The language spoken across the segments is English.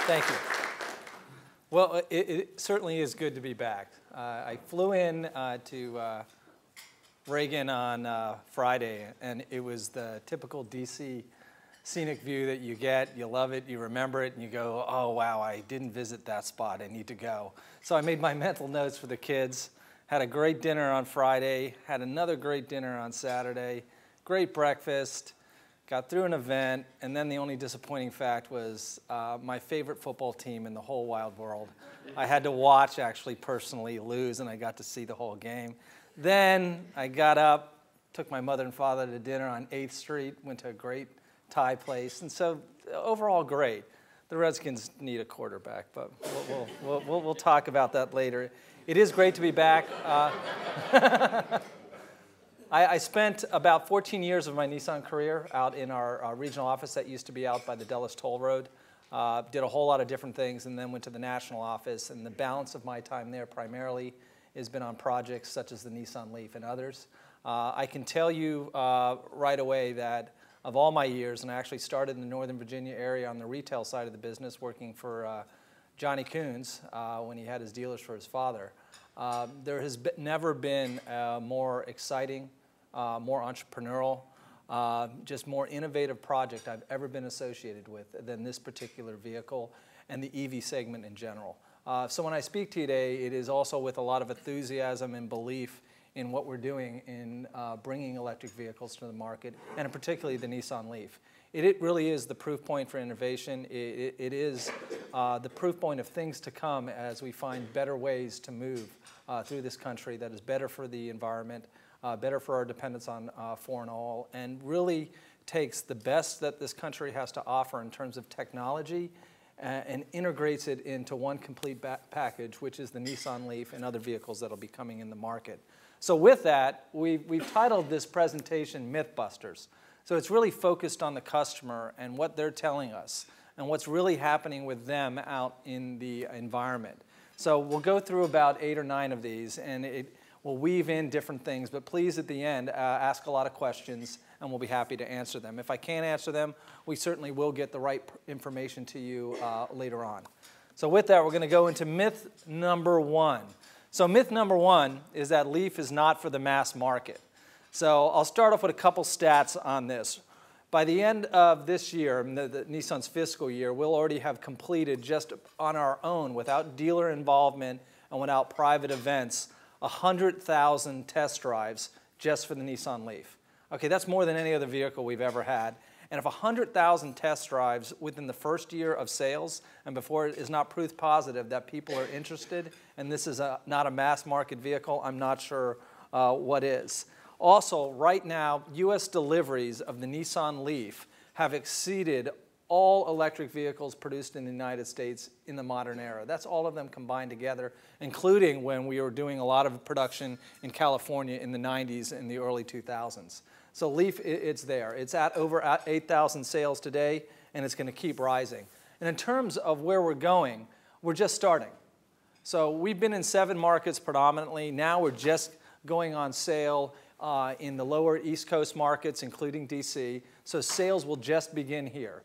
Thank you. Well, it certainly is good to be back. I flew in to Reagan on Friday, and it was the typical DC scenic view that you get. You love it, you remember it, and you go, oh, wow, I didn't visit that spot. I need to go. So I made my mental notes for the kids, had a great dinner on Friday, had another great dinner on Saturday, great breakfast, got through an event, and then the only disappointing fact was my favorite football team in the whole wide world. I had to watch, actually, personally lose, and I got to see the whole game. Then I got up, took my mother and father to dinner on 8th Street, went to a great Thai place, and so overall great. The Redskins need a quarterback, but we'll talk about that later. It is great to be back. I spent about 14 years of my Nissan career out in our regional office that used to be out by the Dulles Toll Road. Did a whole lot of different things and then went to the national office, and the balance of my time there primarily has been on projects such as the Nissan Leaf and others. I can tell you right away that of all my years, and I actually started in the Northern Virginia area on the retail side of the business working for Johnny Coons when he had his dealers for his father. There has never been a more exciting, more entrepreneurial, just more innovative project I've ever been associated with than this particular vehicle and the EV segment in general. So when I speak to you today, it is also with a lot of enthusiasm and belief in what we're doing in bringing electric vehicles to the market, and particularly the Nissan Leaf. It really is the proof point for innovation. It is the proof point of things to come as we find better ways to move through this country that is better for the environment, better for our dependence on foreign oil, and really takes the best that this country has to offer in terms of technology and integrates it into one complete package, which is the Nissan Leaf and other vehicles that will be coming in the market. So with that, we've titled this presentation Mythbusters. So it's really focused on the customer and what they're telling us and what's really happening with them out in the environment. So we'll go through about 8 or 9 of these, and we'll weave in different things, but please at the end ask a lot of questions and we'll be happy to answer them. If I can't answer them, we certainly will get the right information to you later on. So with that, we're going to go into myth number 1. So myth number 1 is that Leaf is not for the mass market. So I'll start off with a couple stats on this. By the end of this year, the Nissan's fiscal year, we'll already have completed just on our own, without dealer involvement and without private events, 100,000 test drives just for the Nissan Leaf. Okay, that's more than any other vehicle we've ever had. And if 100,000 test drives within the first year of sales and before it is not proof positive that people are interested, and this is not a mass market vehicle, I'm not sure what is. Also, right now, U.S. deliveries of the Nissan Leaf have exceeded all electric vehicles produced in the United States in the modern era. That's all of them combined together, including when we were doing a lot of production in California in the 90s and the early 2000s. So Leaf, it's there. It's at over 8,000 sales today, and it's going to keep rising. And in terms of where we're going, we're just starting. So we've been in 7 markets predominantly. Now we're just going on sale in the lower East Coast markets, including DC. So sales will just begin here.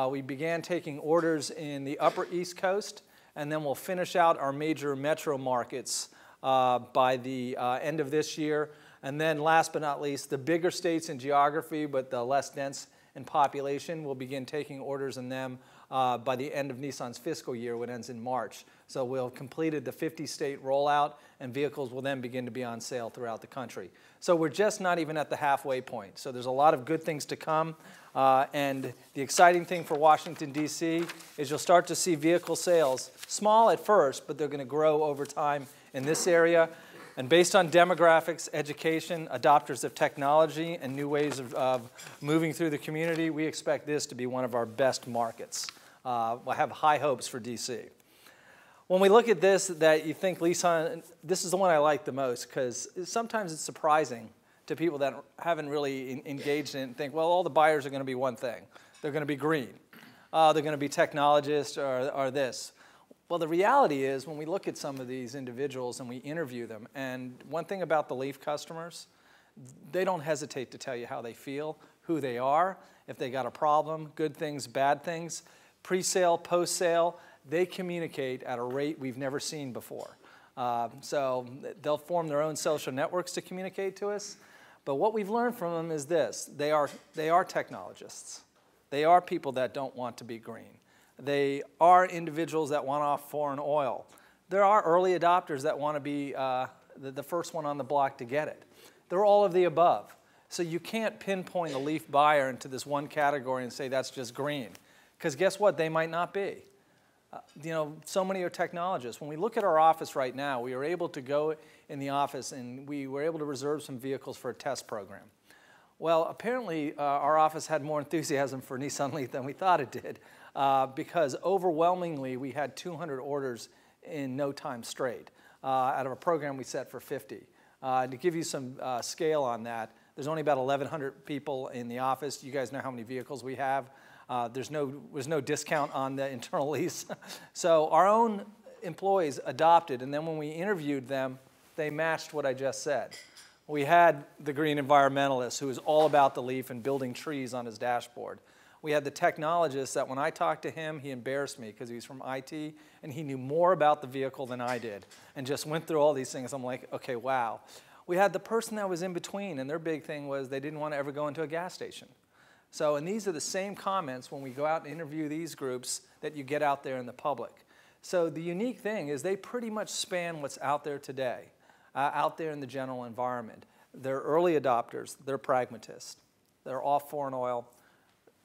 We began taking orders in the upper East Coast, and then we'll finish out our major metro markets by the end of this year. And then last but not least, the bigger states in geography, but the less dense in population, we'll begin taking orders in them by the end of Nissan's fiscal year, which ends in March. So we'll have completed the 50-state rollout, and vehicles will then begin to be on sale throughout the country. So we're just not even at the halfway point. So there's a lot of good things to come. And the exciting thing for Washington, D.C. is you'll start to see vehicle sales, small at first, but they're going to grow over time in this area. And based on demographics, education, adopters of technology, and new ways of moving through the community, we expect this to be one of our best markets. I have high hopes for D.C. When we look at this, that you think Nissan, this is the one I like the most, because sometimes it's surprising to people that haven't really engaged in it and think, well, all the buyers are going to be one thing. They're going to be green. They're going to be technologists or this. Well, the reality is when we look at some of these individuals and we interview them, and one thing about the Leaf customers, they don't hesitate to tell you how they feel, who they are, if they got a problem, good things, bad things. pre-sale, post-sale, they communicate at a rate we've never seen before. So they'll form their own social networks to communicate to us. But what we've learned from them is this: they are technologists. They are people that don't want to be green. They are individuals that want off foreign oil. There are early adopters that want to be the first one on the block to get it. They're all of the above. So you can't pinpoint a leaf buyer into this one category and say that's just green. Because guess what? They might not be. You know, so many are technologists. When we look at our office right now, we were able to go in the office and we were able to reserve some vehicles for a test program. Well, apparently our office had more enthusiasm for Nissan Leaf than we thought it did, because overwhelmingly we had 200 orders in no time straight out of a program we set for 50. To give you some scale on that, there's only about 1,100 people in the office. You guys know how many vehicles we have. There's no discount on the internal lease. So our own employees adopted, and then when we interviewed them, they matched what I just said. We had the green environmentalist who was all about the leaf and building trees on his dashboard. We had the technologist that when I talked to him, he embarrassed me because he was from IT and he knew more about the vehicle than I did and just went through all these things. I'm like, okay, wow. We had the person that was in between, and their big thing was they didn't want to ever go into a gas station. So, and these are the same comments when we go out and interview these groups that you get out there in the public. So the unique thing is they pretty much span what's out there today, out there in the general environment. They're early adopters, they're pragmatists, they're off foreign oil,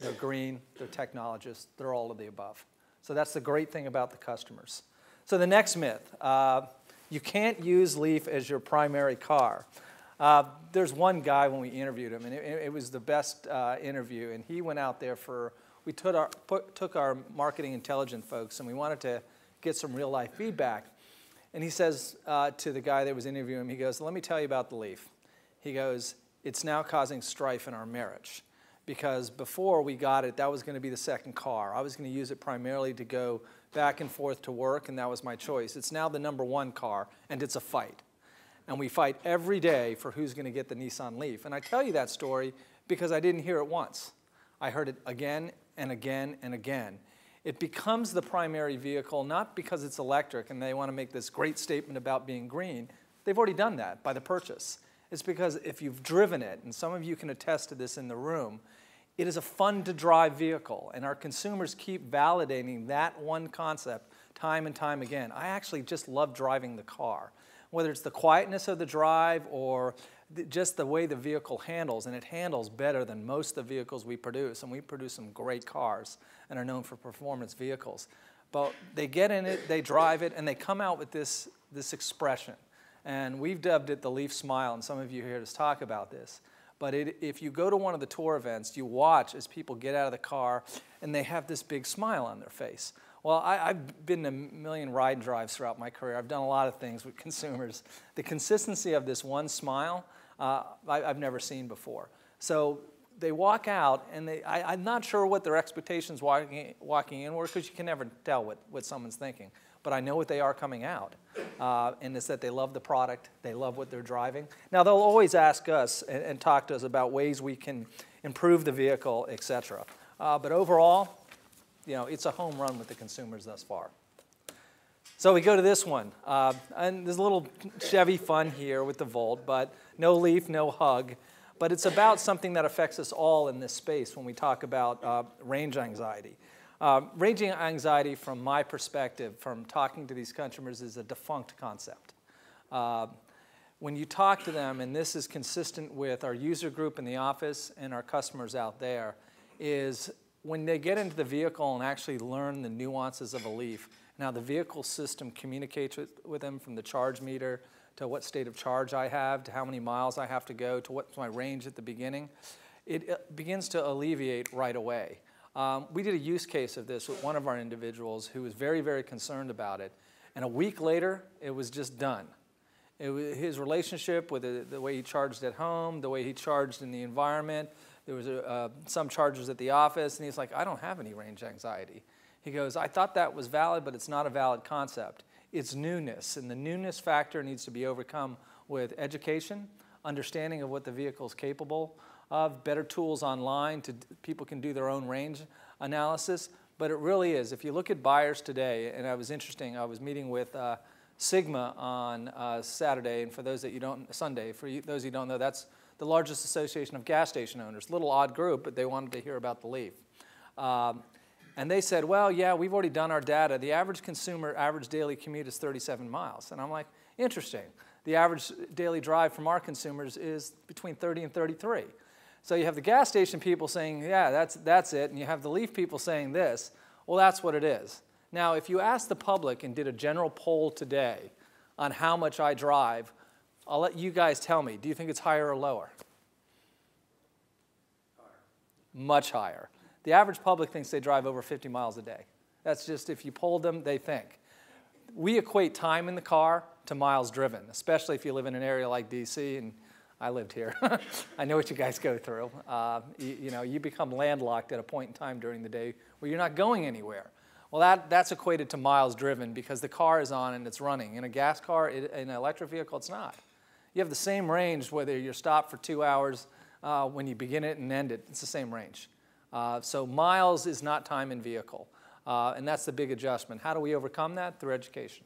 they're green, they're technologists, they're all of the above. So that's the great thing about the customers. So the next myth, you can't use Leaf as your primary car. There's one guy when we interviewed him, and it was the best interview, and he went out there we took our marketing intelligence folks, and we wanted to get some real life feedback. And he says to the guy that was interviewing him, he goes, let me tell you about the Leaf. He goes, it's now causing strife in our marriage. Because before we got it, that was going to be the second car. I was going to use it primarily to go back and forth to work, and that was my choice. It's now the #1 car, and it's a fight. And we fight every day for who's going to get the Nissan Leaf. And I tell you that story because I didn't hear it once. I heard it again and again and again. It becomes the primary vehicle, not because it's electric and they want to make this great statement about being green. They've already done that by the purchase. It's because if you've driven it, and some of you can attest to this in the room, it is a fun-to-drive vehicle, and our consumers keep validating that one concept time and time again. I actually just love driving the car, whether it's the quietness of the drive or just the way the vehicle handles, and it handles better than most of the vehicles we produce, and we produce some great cars and are known for performance vehicles. But they get in it, they drive it, and they come out with this expression. And we've dubbed it the Leaf Smile, and some of you hear us talk about this. But if you go to one of the tour events, you watch as people get out of the car, and they have this big smile on their face. Well, I've been to a million ride and drives throughout my career. I've done a lot of things with consumers. The consistency of this one smile, I've never seen before. So they walk out, and I'm not sure what their expectations walking in were, because you can never tell what someone's thinking. But I know what they are coming out, and it's that they love the product, they love what they're driving. Now, they'll always ask us and talk to us about ways we can improve the vehicle, et cetera. But overall, you know, it's a home run with the consumers thus far. So we go to this one, and there's a little Chevy fun here with the Volt, but no Leaf, no hug. But it's about something that affects us all in this space when we talk about range anxiety. Range anxiety, from my perspective, from talking to these customers, is a defunct concept. When you talk to them, and this is consistent with our user group in the office and our customers out there, is when they get into the vehicle and actually learn the nuances of a Leaf, now the vehicle system communicates with them from the charge meter to what state of charge I have, to how many miles I have to go, to what's my range at the beginning, it begins to alleviate right away. We did a use case of this with one of our individuals who was very, very concerned about it. And a week later, it was just done. His relationship with the way he charged at home, the way he charged in the environment, there was some chargers at the office, and he's like, I don't have any range anxiety. He goes, I thought that was valid, but it's not a valid concept. It's newness, and the newness factor needs to be overcome with education, understanding of what the vehicle is capable of, better tools online, people can do their own range analysis, but it really is. If you look at buyers today, and it was interesting, I was meeting with Sigma on Saturday, and for those that you don't, Sunday, for those you don't know, that's the largest association of gas station owners. Little odd group, but they wanted to hear about the Leaf. And they said, well, yeah, we've already done our data. The average consumer, average daily commute is 37 miles. And I'm like, interesting. The average daily drive from our consumers is between 30 and 33. So you have the gas station people saying, yeah, that's it. And you have the Leaf people saying this. Well, that's what it is. Now, if you ask the public and did a general poll today on how much I drive, I'll let you guys tell me. Do you think it's higher or lower? Higher. Much higher. The average public thinks they drive over 50 miles a day. That's just, if you polled them, they think. We equate time in the car to miles driven, especially if you live in an area like DC, and I lived here. I know what you guys go through. You become landlocked at a point in time during the day where you're not going anywhere. Well, that's equated to miles driven because the car is on and it's running. In a gas car, in an electric vehicle, it's not. You have the same range whether you're stopped for 2 hours when you begin it and end it. It's the same range. So miles is not time in vehicle, and that's the big adjustment. How do we overcome that? Through education.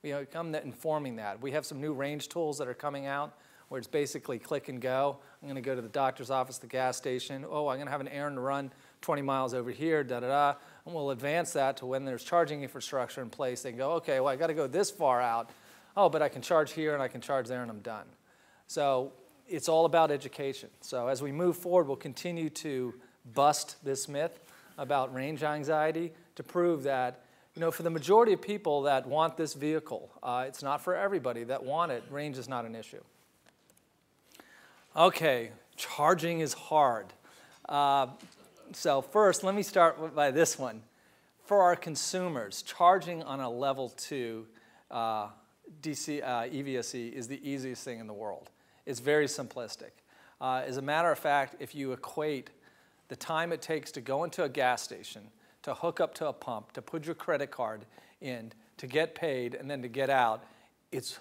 We overcome that informing that. We have some new range tools that are coming out where it's basically click and go. I'm going to go to the doctor's office, the gas station. Oh, I'm going to have an errand to run 20 miles over here, da-da-da. And we'll advance that to when there's charging infrastructure in place. They can go, okay, well, I got to go this far out. Oh, but I can charge here and I can charge there and I'm done. So it's all about education. So as we move forward, we'll continue to bust this myth about range anxiety to prove that, for the majority of people that want this vehicle, it's not for everybody that want it, range is not an issue. Okay, charging is hard. So first, let me start by this one. For our consumers, charging on a level 2 EVSE is the easiest thing in the world. It's very simplistic. As a matter of fact, if you equate the time it takes to go into a gas station, to hook up to a pump, to put your credit card in, to get paid, and then to get out, it's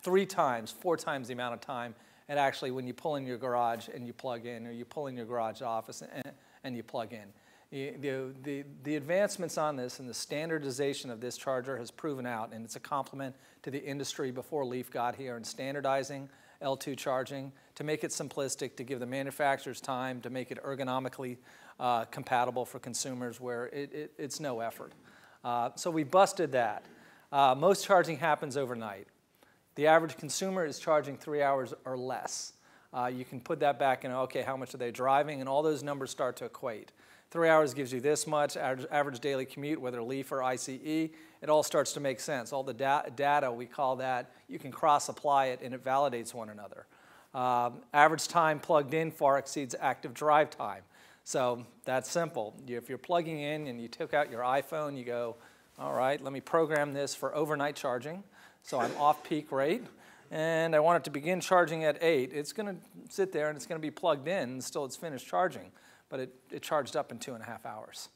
3 times, 4 times the amount of time. And actually, when you pull in your garage and you plug in, or you pull in your garage office and you plug in. The advancements on this and the standardization of this charger has proven out, and it's a compliment to the industry before Leaf got here in standardizing L2 charging to make it simplistic, to give the manufacturers time, to make it ergonomically compatible for consumers where it's no effort. So we busted that. Most charging happens overnight. The average consumer is charging 3 hours or less. You can put that back in, okay, how much are they driving? And all those numbers start to equate. 3 hours gives you this much, average daily commute, whether Leaf or ICE, it all starts to make sense. All the data, we call that, you can cross-apply it and it validates one another. Average time plugged in far exceeds active drive time. So that's simple. If you're plugging in and you took out your iPhone, you go, all right, let me program this for overnight charging. So I'm off peak rate, and I want it to begin charging at 8. It's going to sit there, and it's going to be plugged in until it's finished charging. But it charged up in 2.5 hours.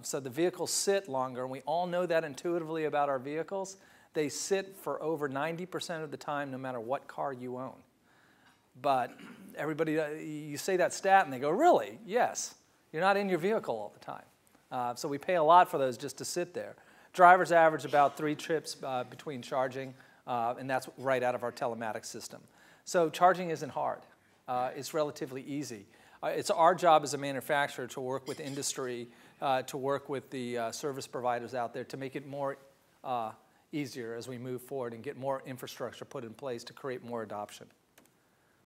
So the vehicles sit longer, and we all know that intuitively about our vehicles. They sit for over 90% of the time, no matter what car you own. But everybody, you say that stat, and they go, really? Yes. You're not in your vehicle all the time. So we pay a lot for those just to sit there. Drivers average about 3 trips between charging, and that's right out of our telematics system. So charging isn't hard. It's relatively easy. It's our job as a manufacturer to work with industry, to work with the service providers out there to make it more easier as we move forward and get more infrastructure put in place to create more adoption.